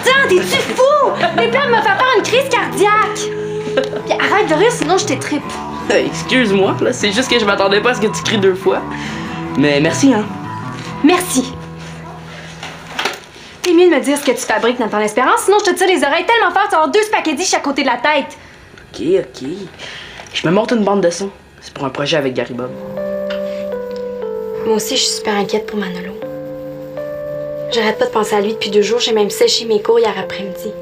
Tiens, t'es-tu fou? Les plans me faire faire une crise cardiaque! Puis arrête de rire, sinon je t'étripe. Excuse-moi, là, c'est juste que je m'attendais pas à ce que tu cries 2 fois. Mais merci, hein. Merci. C'est mieux de me dire ce que tu fabriques dans ton espérance, sinon je te tire les oreilles tellement fort, tu vas avoir 2 spaghettis chaque côté de la tête. Ok. Je me monte une bande de son. C'est pour un projet avec Gary Bob. Moi aussi, je suis super inquiète pour Manolo. J'arrête pas de penser à lui depuis 2 jours, j'ai même séché mes cours hier après-midi.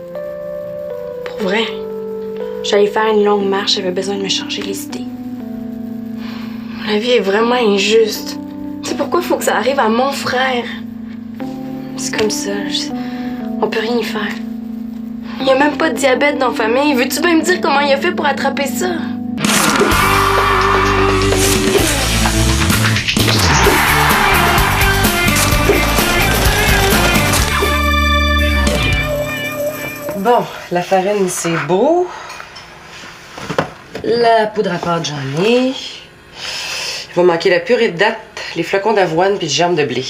Pour vrai. J'allais faire une longue marche, j'avais besoin de me changer les idées. La vie est vraiment injuste. C'est pourquoi il faut que ça arrive à mon frère. C'est comme ça, on peut rien y faire. Il y a même pas de diabète dans la famille. Veux-tu bien me dire comment il a fait pour attraper ça? Bon, la farine, c'est beau. La poudre à pâte, j'en ai. Il va manquer la purée de dattes, les flocons d'avoine puis le germe de blé.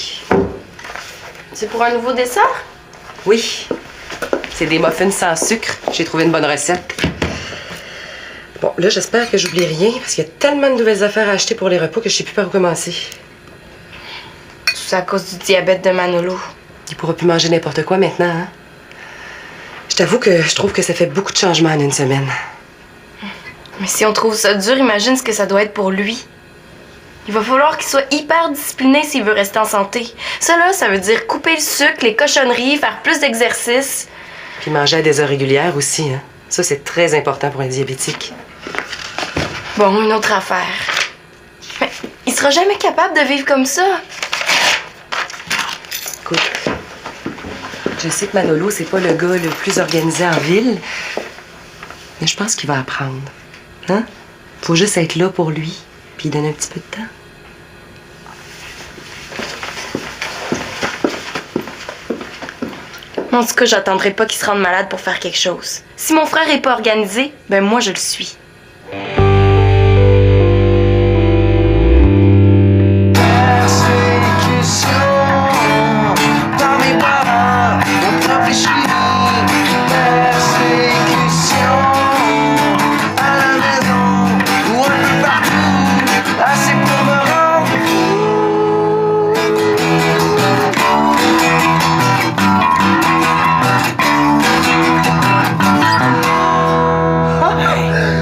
C'est pour un nouveau dessert? Oui. C'est des muffins sans sucre. J'ai trouvé une bonne recette. Bon, là, j'espère que j'oublie rien parce qu'il y a tellement de nouvelles affaires à acheter pour les repas que je sais plus par où commencer. Tout ça à cause du diabète de Manolo. Il pourra plus manger n'importe quoi maintenant, hein? Je t'avoue que je trouve que ça fait beaucoup de changements en une semaine. Mais si on trouve ça dur, imagine ce que ça doit être pour lui. Il va falloir qu'il soit hyper discipliné s'il veut rester en santé. Ça, là, ça veut dire couper le sucre, les cochonneries, faire plus d'exercice. Puis manger à des heures régulières aussi, hein? Ça, c'est très important pour un diabétique. Bon, une autre affaire. Mais il sera jamais capable de vivre comme ça. Écoute, je sais que Manolo, c'est pas le gars le plus organisé en ville, mais je pense qu'il va apprendre. Hein? Faut juste être là pour lui, puis lui donner un petit peu de temps. En tout cas, j'attendrai pas qu'il se rende malade pour faire quelque chose. Si mon frère est pas organisé, ben moi, je le suis.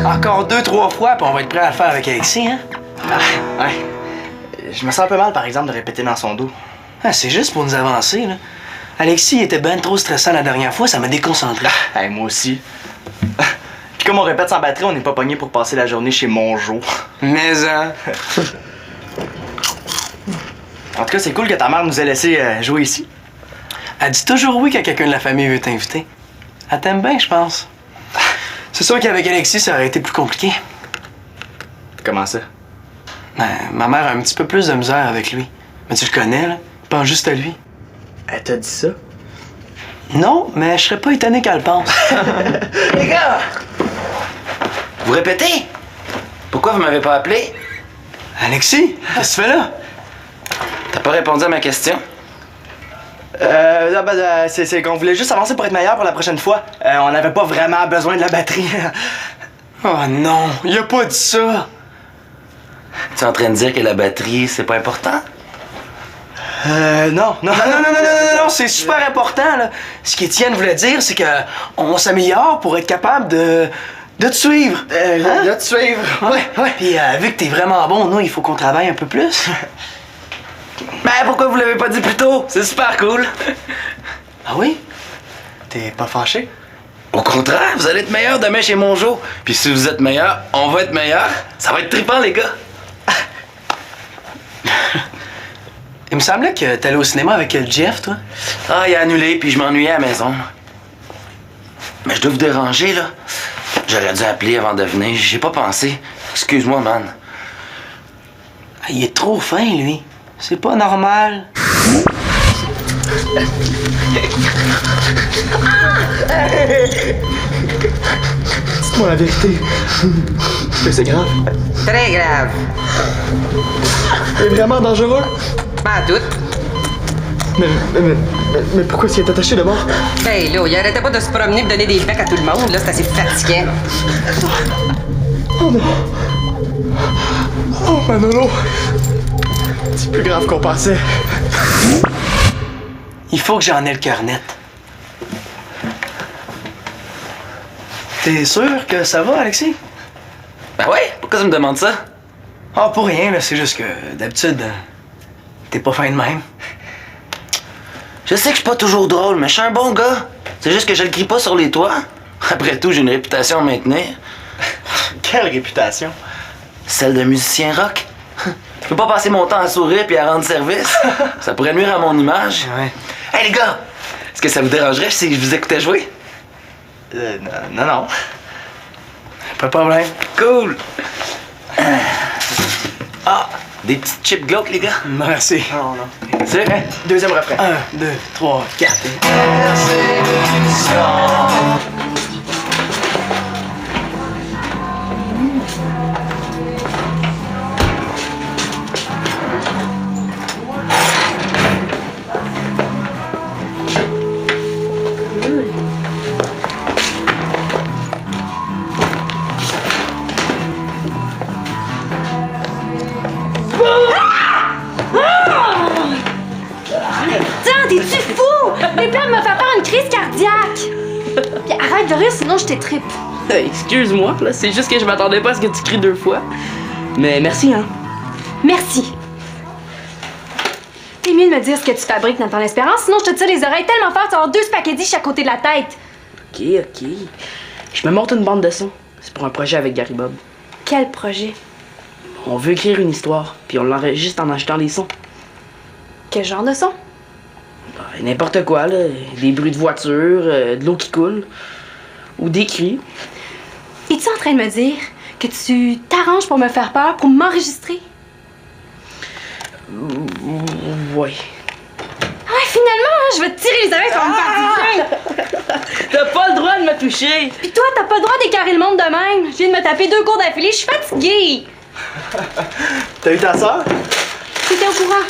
Encore 2-3 fois, puis on va être prêt à le faire avec Alexis, hein? Ah, ouais. Je me sens un peu mal, par exemple, de répéter dans son dos. Ah, c'est juste pour nous avancer, là. Alexis était ben trop stressant la dernière fois, ça m'a déconcentré. Ah, moi aussi. Puis comme on répète sans batterie, on n'est pas pogné pour passer la journée chez Monjo. Mais, hein? En tout cas, c'est cool que ta mère nous ait laissé jouer ici. Elle dit toujours oui quand quelqu'un de la famille veut t'inviter. Elle t'aime bien, je pense. C'est sûr qu'avec Alexis, ça aurait été plus compliqué. Comment ça? Ben, ma mère a un petit peu plus de misère avec lui. Mais tu le connais, là. Il pense juste à lui. Elle t'a dit ça? Non, mais je serais pas étonné qu'elle le pense. Les gars! Vous répétez? Pourquoi vous m'avez pas appelé? Alexis, qu'est-ce que tu fais là? T'as pas répondu à ma question? C'est qu'on voulait juste avancer pour être meilleur pour la prochaine fois. On n'avait pas vraiment besoin de la batterie. Oh non, il a pas dit ça. Tu es en train de dire que la batterie, c'est pas important? Non, c'est super important, là. Ce qu'Étienne voulait dire, c'est que on s'améliore pour être capable de te suivre. De te suivre. Ouais. Puis vu que t'es vraiment bon, nous, il faut qu'on travaille un peu plus. Ben, pourquoi vous l'avez pas dit plus tôt? C'est super cool. Ah oui? T'es pas fâché? Au contraire, vous allez être meilleur demain chez Monjo. Puis si vous êtes meilleur, on va être meilleur. Ça va être trippant, les gars. Il me semblait que t'allais au cinéma avec Jeff, toi. Ah, il a annulé, puis je m'ennuyais à la maison. Mais je dois vous déranger, là. J'aurais dû appeler avant de venir. J'ai pas pensé. Excuse-moi, man. Ah, il est trop fin, lui. C'est pas normal. Dites-moi la vérité. Est-ce que c'est grave? Très grave. Il est vraiment dangereux. Pas à doute. Mais pourquoi s'il est attaché de mort? Ben là, il arrêtait pas de se promener et de donner des becs à tout le monde. Là, c'est assez fatigant. Oh non. Oh, Manolo. C'est plus grave qu'on pensait. Il faut que j'en ai le cœur net. T'es sûr que ça va, Alexis? Ben ouais, pourquoi tu me demandes ça? Ah, pour rien, là. C'est juste que, d'habitude, t'es pas fin de même. Je sais que je suis pas toujours drôle, mais je suis un bon gars. C'est juste que je le crie pas sur les toits. Après tout, j'ai une réputation à maintenir. Quelle réputation? Celle d'un musicien rock. Je peux pas passer mon temps à sourire puis à rendre service. Ça pourrait nuire à mon image. Ouais. Hey les gars, est-ce que ça vous dérangerait si je vous écoutais jouer? Non. Pas de problème. Cool. Ah, des petites chips glauques, les gars? Non, merci. Non. C'est vrai? Deuxième refrain. 1, 2, 3, 4. Tiens, t'es-tu fou? Les plans me fait faire une crise cardiaque. Puis arrête de rire, sinon je t'étripe. Excuse-moi, là, c'est juste que je m'attendais pas à ce que tu cries 2 fois. Mais merci, hein. Merci. T'es mieux de me dire ce que tu fabriques dans ton espérance, sinon je te tire les oreilles tellement fort, tu vas avoir 2 spaghettis chaque côté de la tête. Ok. Je me monte une bande de son. C'est pour un projet avec Gary Bob. Quel projet? On veut écrire une histoire, puis on l'enregistre en achetant les sons. Quel genre de son? N'importe quoi, là. Des bruits de voiture, de l'eau qui coule. Ou des cris. Es-tu en train de me dire que tu t'arranges pour me faire peur, pour m'enregistrer? Ouais. Ouais, finalement, hein, je vais te tirer les oreilles, ça va me faire du bien. T'as pas le droit de me toucher! Puis toi, t'as pas le droit d'écarrer le monde de même. Je viens de me taper 2 cours d'affilée, je suis fatiguée. T'as eu ta soeur? T'étais au courant?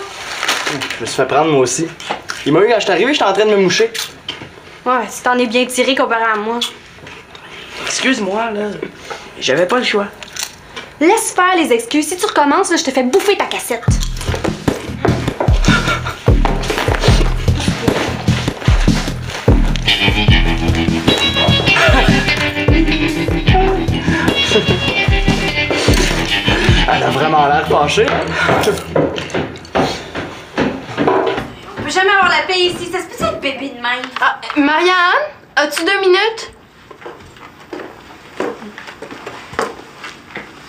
Je me suis fait prendre, moi aussi. Il m'a eu quand je suis arrivé, j'étais en train de me moucher. Ouais, tu t'en es bien tiré comparé à moi. Excuse-moi, là. J'avais pas le choix. Laisse faire les excuses. Si tu recommences, là, je te fais bouffer ta cassette. Elle a vraiment l'air fâchée. On peut jamais avoir la paix ici. Ça se peut être bébé de même. Ah, Marianne, as-tu 2 minutes?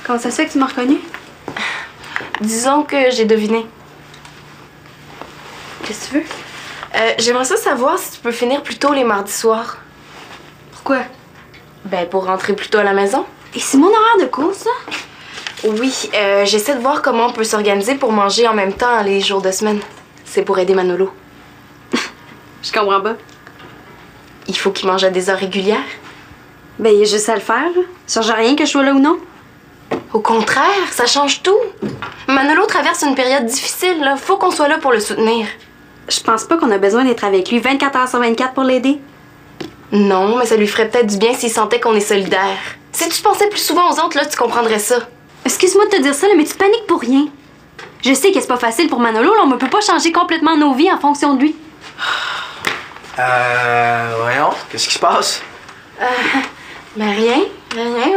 Comment ça se fait que tu m'as reconnue? Disons que j'ai deviné. Qu'est-ce que tu veux? J'aimerais ça savoir si tu peux finir plus tôt les mardis soirs. Pourquoi? Ben, pour rentrer plus tôt à la maison. Et c'est mon horaire de cours, ça? Oui, j'essaie de voir comment on peut s'organiser pour manger en même temps les jours de semaine. C'est pour aider Manolo. Je comprends pas. Il faut qu'il mange à des heures régulières. Ben, il y a juste à le faire, là. Ça change rien que je sois là ou non. Au contraire, ça change tout. Manolo traverse une période difficile, là. Faut qu'on soit là pour le soutenir. Je pense pas qu'on a besoin d'être avec lui 24 heures sur 24 pour l'aider. Non, mais ça lui ferait peut-être du bien s'il sentait qu'on est solidaire. Si tu pensais plus souvent aux autres, là, tu comprendrais ça. Excuse-moi de te dire ça, là, mais tu paniques pour rien. Je sais que c'est pas facile pour Manolo, là, on ne peut pas changer complètement nos vies en fonction de lui. Voyons, qu'est-ce qui se passe? Ben rien,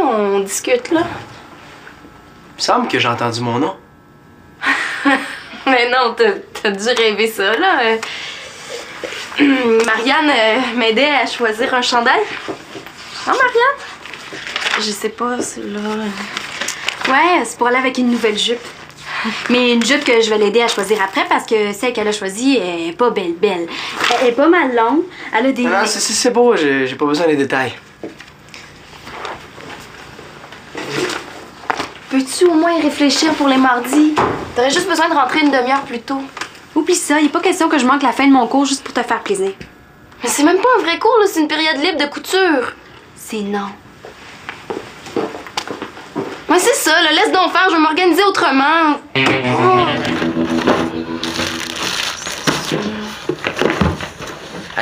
on discute, là. Il me semble que j'ai entendu mon nom. Mais non, t'as dû rêver ça, là. Marianne m'aidait à choisir un chandail. Non, Marianne? Je sais pas, celui-là. Ouais, c'est pour aller avec une nouvelle jupe. Mais une jupe que je vais l'aider à choisir après parce que celle qu'elle a choisie est pas belle. Elle est pas mal longue. Elle a des... Non, c'est beau, j'ai pas besoin des détails. Peux-tu au moins y réfléchir pour les mardis? T'aurais juste besoin de rentrer une demi-heure plus tôt. Oublie ça, il est pas question que je manque la fin de mon cours juste pour te faire plaisir. Mais c'est même pas un vrai cours, là, c'est une période libre de couture. C'est non. Ouais, c'est ça, là, laisse donc faire, je vais m'organiser autrement. Oh.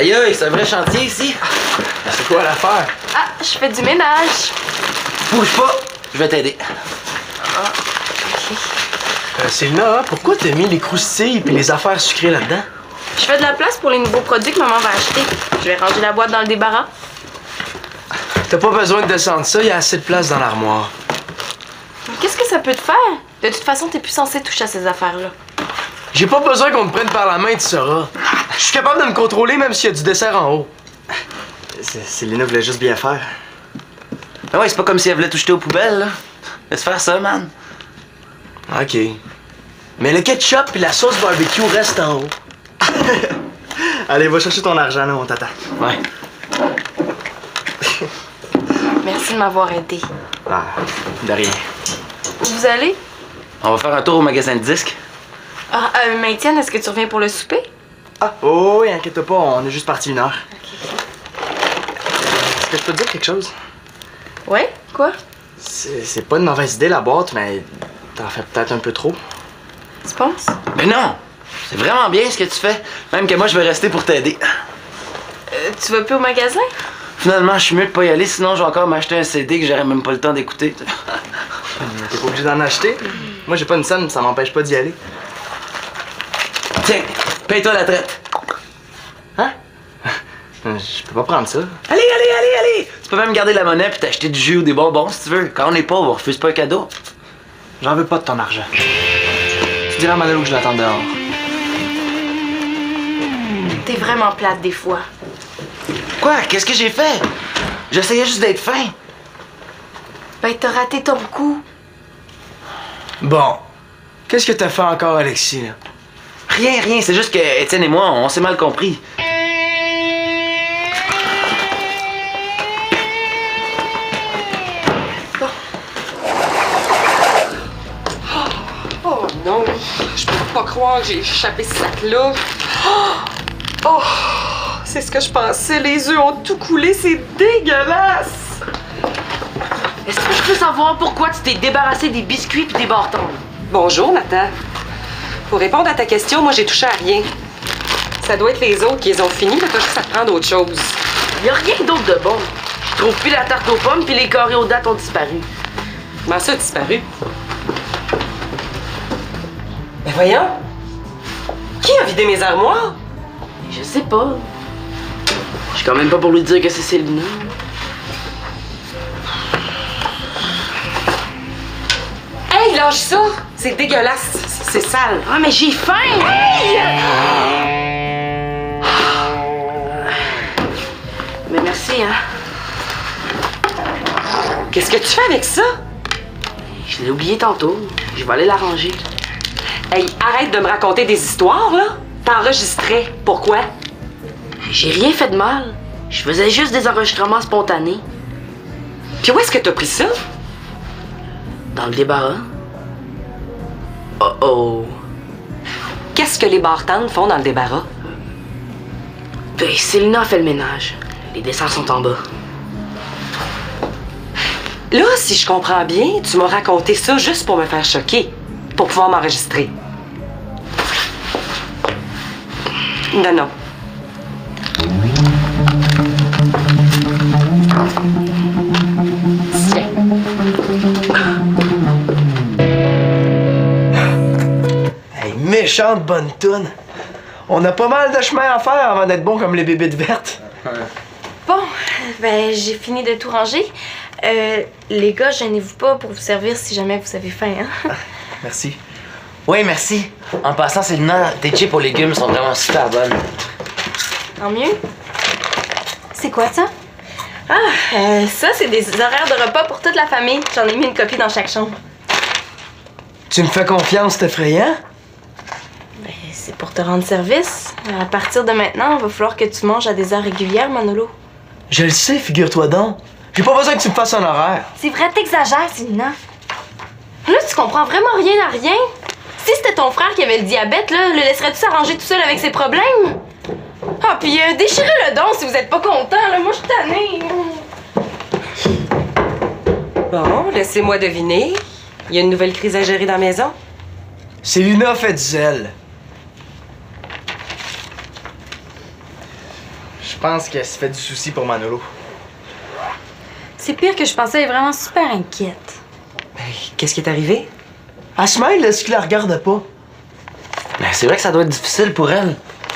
Aïe aïe, c'est un vrai chantier ici. C'est quoi l'affaire? Ah, je fais du ménage. Bouge pas, je vais t'aider. Célina, pourquoi t'as mis les croustilles et les affaires sucrées là-dedans? Je fais de la place pour les nouveaux produits que maman va acheter. Je vais ranger la boîte dans le débarras. T'as pas besoin de descendre ça, il y a assez de place dans l'armoire. Mais qu'est-ce que ça peut te faire? De toute façon, t'es plus censé toucher à ces affaires-là. J'ai pas besoin qu'on me prenne par la main, tu sauras. Je suis capable de me contrôler même s'il y a du dessert en haut. Célina voulait juste bien faire. Ben ouais, c'est pas comme si elle voulait tout jeter aux poubelles, là. Laisse faire ça, man. OK. Mais le ketchup et la sauce barbecue restent en haut. Allez, va chercher ton argent, là, on t'attend. Ouais. Merci de m'avoir aidé. Ah, de rien. Où vous allez? On va faire un tour au magasin de disques. Ah, Maïtienne, est-ce que tu reviens pour le souper? Ah, oh, oui, inquiète-toi pas, on est juste parti 1 heure. Est-ce que je peux te dire quelque chose? Ouais? Quoi? C'est pas une mauvaise idée, la boîte, mais t'en fais peut-être un peu trop. Tu penses? Mais non! C'est vraiment bien ce que tu fais. Même que moi, je vais rester pour t'aider. Tu vas plus au magasin? Finalement, je suis mieux de pas y aller, sinon je vais encore m'acheter un CD que j'aurais même pas le temps d'écouter. T'es pas obligé d'en acheter. Moi, j'ai pas une scène, ça m'empêche pas d'y aller. Tiens, paye-toi la traite. Hein? Je peux pas prendre ça. Allez! Tu peux même garder la monnaie puis t'acheter du jus ou des bonbons si tu veux. Quand on est pauvre, on refuse pas un cadeau. J'en veux pas de ton argent. Tu diras à Manolo que je l'attends dehors. T'es vraiment plate des fois. Quoi? Qu'est-ce que j'ai fait? J'essayais juste d'être fin. Ben, t'as raté ton coup. Bon. Qu'est-ce que t'as fait encore, Alexis, là? Rien, c'est juste que Étienne et moi, on s'est mal compris. Oh non, je peux pas croire que j'ai échappé ce sac-là. Oh, c'est ce que je pensais. Les œufs ont tout coulé, c'est dégueulasse. Est-ce que je peux savoir pourquoi tu t'es débarrassé des biscuits et des bâtons? Bonjour, Nathan. Pour répondre à ta question, moi, j'ai touché à rien. Ça doit être les autres qui les ont finis, mais t'as juste à prendre autre chose. Y a rien d'autre de bon. Je trouve plus la tarte aux pommes puis les carrés aux dates ont disparu. Comment ça a disparu? Ben voyons. Qui a vidé mes armoires? Je sais pas. Je suis quand même pas pour lui dire que c'est Célina. Hey, lâche ça! C'est dégueulasse. C'est sale. Ah, mais j'ai faim! Hey! Mais merci, hein. Qu'est-ce que tu fais avec ça? Je l'ai oublié tantôt. Je vais aller l'arranger. Hey, arrête de me raconter des histoires, là. T'enregistrais. Pourquoi? J'ai rien fait de mal. Je faisais juste des enregistrements spontanés. Puis où est-ce que t'as pris ça? Dans le débarras. Oh oh. Qu'est-ce que les bartendes font dans le débarras? Ben, Célina a fait le ménage. Les desserts sont en bas. Là, si je comprends bien, tu m'as raconté ça juste pour me faire choquer. Pour pouvoir m'enregistrer. Non. Tiens. Hey, méchante bonne toune. On a pas mal de chemin à faire avant d'être bon comme les bébites vertes. Bon, ben, j'ai fini de tout ranger. Les gars, gênez-vous pas pour vous servir si jamais vous avez faim, hein? Merci. Oui, merci. En passant, Célina, tes chips aux légumes sont vraiment super bonnes. Tant mieux. C'est quoi ça? Ah, ça, c'est des horaires de repas pour toute la famille. J'en ai mis une copie dans chaque chambre. Tu me fais confiance, c'est effrayant? Ben, c'est pour te rendre service. À partir de maintenant, il va falloir que tu manges à des heures régulières, Manolo. Je le sais, figure-toi donc. J'ai pas besoin que tu me fasses un horaire. C'est vrai, t'exagères, Célina. Là, tu comprends vraiment rien à rien. Si c'était ton frère qui avait le diabète, là, le laisserais-tu s'arranger tout seul avec ses problèmes? Ah, puis déchirez le don si vous êtes pas content, là. Moi, je suis tannée. Bon, laissez-moi deviner. Il y a une nouvelle crise à gérer dans la maison? Célina fait du zèle. Je pense qu'elle se fait du souci pour Manolo. C'est pire que je pensais, elle est vraiment super inquiète. Qu'est-ce qui est arrivé? Elle se mêle, est-ce qu'il la regarde pas? Ben, c'est vrai que ça doit être difficile pour elle.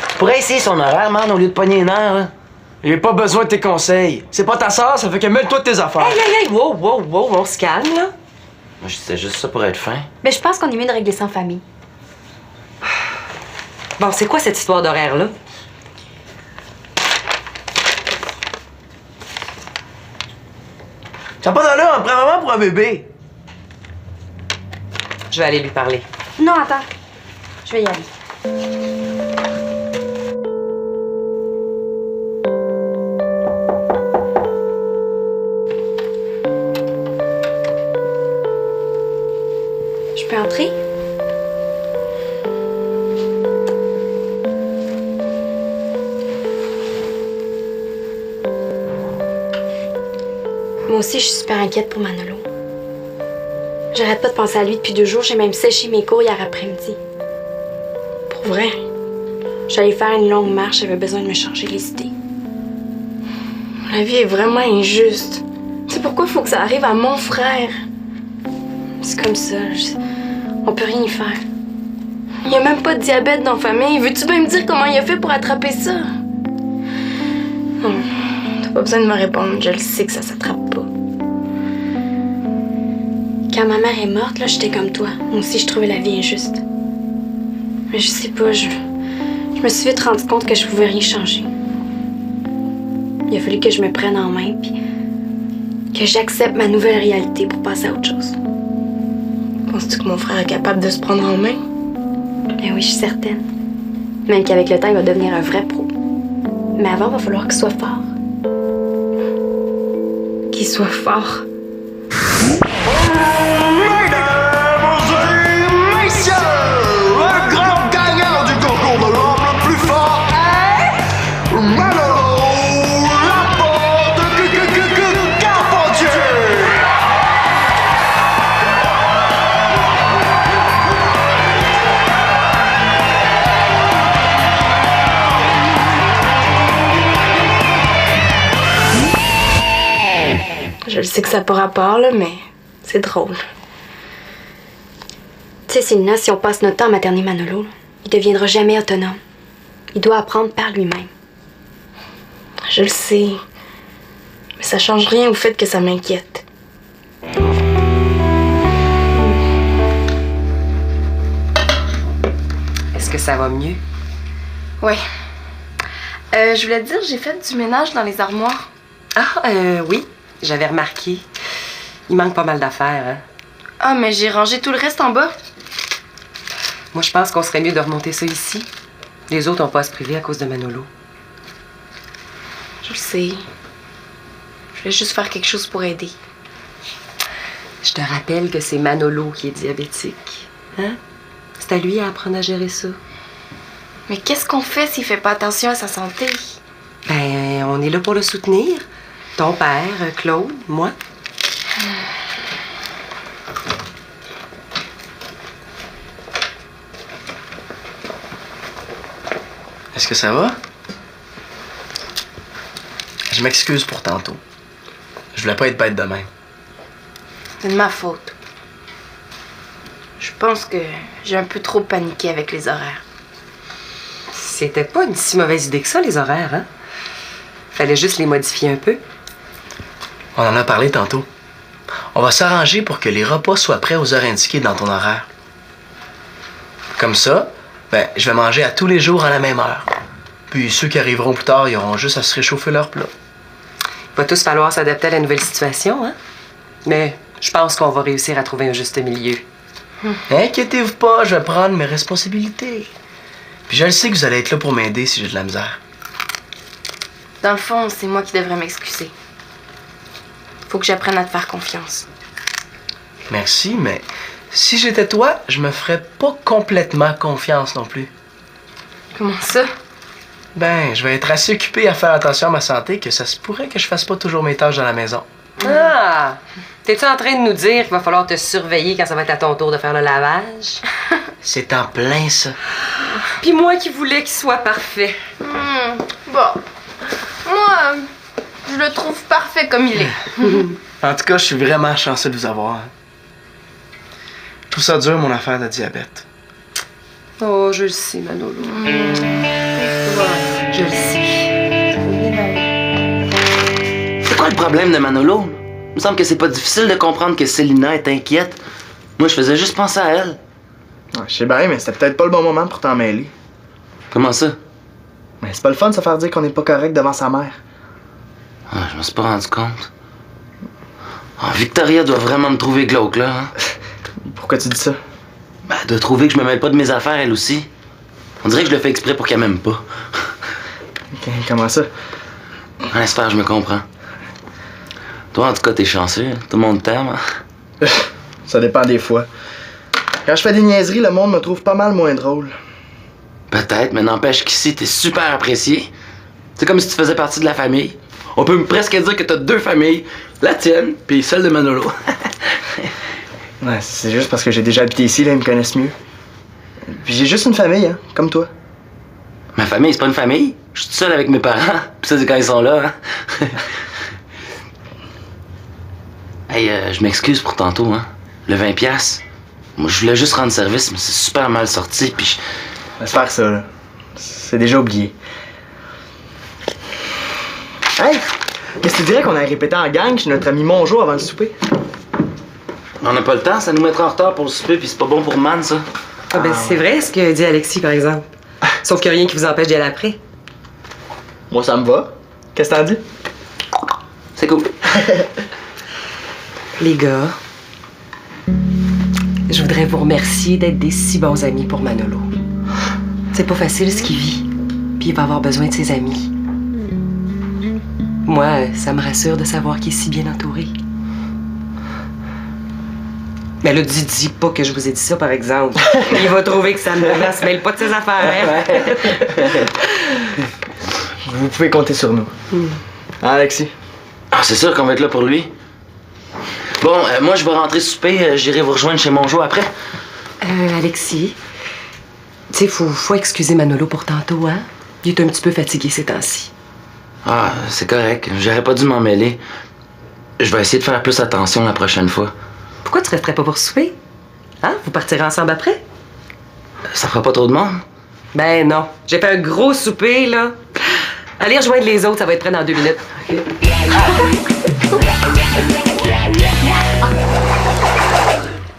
Tu pourrais essayer son horaire, man, au lieu de pogner une heure, là. J'ai pas besoin de tes conseils. C'est pas ta sœur, ça fait que mêle-toi de tes affaires. Hey, wow, on se calme, là. Moi, je disais juste ça pour être fin. Mais je pense qu'on est mieux de régler ça en famille. Bon, c'est quoi cette histoire d'horaire-là? Ça n'a pas d'allure, on prend vraiment pour un bébé. Je vais aller lui parler. Non, attends. Je vais y aller. Je peux entrer? Moi aussi, je suis super inquiète pour Manolo. J'arrête pas de penser à lui depuis 2 jours. J'ai même séché mes cours hier après-midi. Pour vrai. J'allais faire une longue marche. J'avais besoin de me changer les idées. La vie est vraiment injuste. C'est pourquoi il faut que ça arrive à mon frère. C'est comme ça. On peut rien y faire. Il y a même pas de diabète dans la famille. Veux-tu bien me dire comment il a fait pour attraper ça? Non, t'as pas besoin de me répondre. Je le sais que ça s'attrape pas. Quand ma mère est morte, là, j'étais comme toi. Moi aussi, je trouvais la vie injuste. Mais je sais pas, je me suis vite rendu compte que je pouvais rien changer. Il a fallu que je me prenne en main, puis que j'accepte ma nouvelle réalité pour passer à autre chose. Penses-tu que mon frère est capable de se prendre en main? Ben oui, je suis certaine. Même qu'avec le temps, il va devenir un vrai pro. Mais avant, il va falloir qu'il soit fort. Qu'il soit fort. Le grand gagnant du concours de l'homme le plus fort est Manolo Laporte Carpentier. Je sais que ça n'a pas rapport, là, mais c'est drôle. Tu sais, Célina, si on passe notre temps à materner Manolo, là, il deviendra jamais autonome. Il doit apprendre par lui-même. Je le sais. Mais ça change rien au fait que ça m'inquiète. Est-ce que ça va mieux? Ouais. Je voulais te dire, j'ai fait du ménage dans les armoires. Ah, oui, j'avais remarqué. Il manque pas mal d'affaires, hein? Ah, mais j'ai rangé tout le reste en bas. Moi, je pense qu'on serait mieux de remonter ça ici. Les autres n'ont pas à se priver à cause de Manolo. Je le sais. Je voulais juste faire quelque chose pour aider. Je te rappelle que c'est Manolo qui est diabétique. Hein? C'est à lui à apprendre à gérer ça. Mais qu'est-ce qu'on fait s'il fait pas attention à sa santé? Ben, on est là pour le soutenir. Ton père, Claude, moi. Est-ce que ça va? Je m'excuse pour tantôt. Je voulais pas être bête de même. C'est de ma faute. Je pense que j'ai un peu trop paniqué avec les horaires. C'était pas une si mauvaise idée que ça, les horaires, hein? Fallait juste les modifier un peu. On en a parlé tantôt. On va s'arranger pour que les repas soient prêts aux heures indiquées dans ton horaire. Comme ça, ben, je vais manger à tous les jours à la même heure. Puis ceux qui arriveront plus tard, ils auront juste à se réchauffer leur plat. Il va tous falloir s'adapter à la nouvelle situation, hein? Mais je pense qu'on va réussir à trouver un juste milieu. Inquiétez-vous pas, je vais prendre mes responsabilités. Puis je le sais que vous allez être là pour m'aider si j'ai de la misère. Dans le fond, c'est moi qui devrais m'excuser. Faut que j'apprenne à te faire confiance. Merci, mais si j'étais toi, je me ferais pas complètement confiance non plus. Comment ça? Ben, je vais être assez occupé à faire attention à ma santé que ça se pourrait que je fasse pas toujours mes tâches dans la maison. Ah! T'es-tu en train de nous dire qu'il va falloir te surveiller quand ça va être à ton tour de faire le lavage? C'est en plein ça. Puis moi qui voulais qu'il soit parfait. Bon. Je le trouve parfait comme il est. En tout cas, je suis vraiment chanceux de vous avoir. Je trouve ça dur, mon affaire de diabète. Oh, je le sais, Manolo. Je le sais. C'est quoi le problème de Manolo? Il me semble que c'est pas difficile de comprendre que Célina est inquiète. Moi, je faisais juste penser à elle. Ouais, je sais bien, mais c'était peut-être pas le bon moment pour t'en mêler. Comment ça? Mais c'est pas le fun de se faire dire qu'on n'est pas correct devant sa mère. Ah, je me suis pas rendu compte. Ah, Victoria doit vraiment me trouver glauque, là. Hein? Pourquoi tu dis ça? Ben, elle doit trouver que je me mêle pas de mes affaires, elle aussi. On dirait que je le fais exprès pour qu'elle m'aime pas. Comment ça? En espère, je me comprends. Toi, en tout cas, t'es chanceux. Hein? Tout le monde t'aime. Hein? Ça dépend des fois. Quand je fais des niaiseries, le monde me trouve pas mal moins drôle. Peut-être, mais n'empêche qu'ici, t'es super apprécié. C'est comme si tu faisais partie de la famille. On peut presque dire que t'as 2 familles. La tienne, puis celle de Manolo. Ouais, c'est juste parce que j'ai déjà habité ici, là, ils me connaissent mieux. Puis j'ai juste une famille, hein, comme toi. Ma famille, c'est pas une famille. Je suis tout seul avec mes parents. Puis ça, c'est quand ils sont là. Hein? Hey, je m'excuse pour tantôt, hein. Le 20$. Moi, je voulais juste rendre service, mais c'est super mal sorti, puis Laisse faire ça, là. C'est déjà oublié. Hey! Qu'est-ce que tu dirais qu'on a répété en gang chez notre ami Monjo avant le souper? on n'a pas le temps, ça nous mettra en retard pour le souper, puis c'est pas bon pour Man, ça. Ah ben, c'est vrai ce que dit Alexis, par exemple. Sauf qu'il n'y a rien qui vous empêche d'y aller après. Moi, ça me va. Qu'est-ce que t'en dis? C'est cool. Les gars, je voudrais vous remercier d'être des si bons amis pour Manolo. C'est pas facile ce qu'il vit, puis il va avoir besoin de ses amis. Moi, ça me rassure de savoir qu'il est si bien entouré. Mais là, dis pas que je vous ai dit ça, par exemple. Il va trouver que ça ne se mêle pas de ses affaires. Vous pouvez compter sur nous. Hein, Alexis? Ah, c'est sûr qu'on va être là pour lui. Bon, moi, je vais rentrer souper. J'irai vous rejoindre chez Monjo après. Alexis, tu sais, faut excuser Manolo pour tantôt, hein? Il est un petit peu fatigué ces temps-ci. Ah, c'est correct. J'aurais pas dû m'en mêler. Je vais essayer de faire plus attention la prochaine fois. Pourquoi tu resterais pas pour souper? Hein? Vous partirez ensemble après? Ça fera pas trop de monde? Ben non. J'ai fait un gros souper, là. Allez rejoindre les autres, ça va être prêt dans 2 minutes. Okay.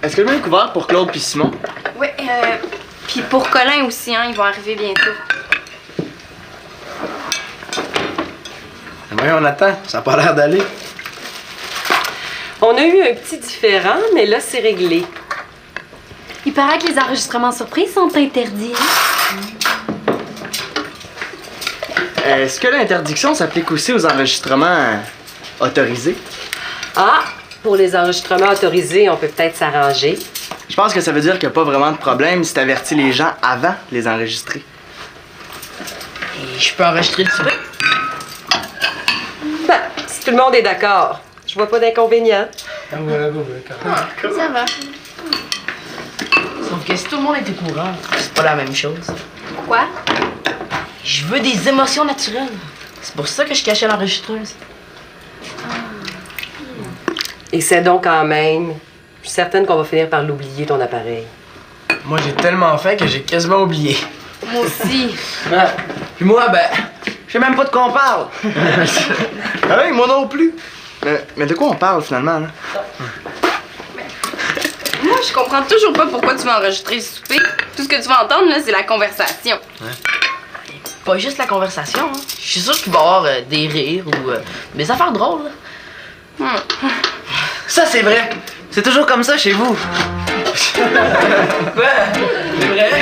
Est-ce que le même couvert pour Claude puis Simon? Oui, puis pour Colin aussi, hein, ils vont arriver bientôt. Oui, on attend. Ça a pas l'air d'aller. On a eu un petit différend, mais là, c'est réglé. Il paraît que les enregistrements surprises sont interdits. Est-ce que l'interdiction s'applique aussi aux enregistrements autorisés? Ah! Pour les enregistrements autorisés, on peut peut-être s'arranger. Je pense que ça veut dire qu'il n'y a pas vraiment de problème si t'avertis les gens avant de les enregistrer. Et je peux enregistrer le souper? Ben, si tout le monde est d'accord, je vois pas d'inconvénient. Ça va. Sauf que si tout le monde est au courant, c'est pas la même chose. Quoi? Je veux des émotions naturelles. C'est pour ça que je cachais l'enregistreuse. Et c'est donc quand même. Je suis certaine qu'on va finir par l'oublier, ton appareil. Moi, j'ai tellement faim que j'ai quasiment oublié. Moi aussi. Ouais. Puis moi, ben, je sais même pas de quoi on parle. Ah oui, moi non plus. Mais de quoi on parle finalement, là? Moi, je comprends toujours pas pourquoi tu vas enregistrer le souper. Tout ce que tu vas entendre, là, c'est la conversation. Pas juste la conversation, hein. Je suis sûre qu'il va y avoir des rires ou des affaires drôles. Là. Ça, c'est vrai. C'est toujours comme ça chez vous. Quoi? C'est vrai?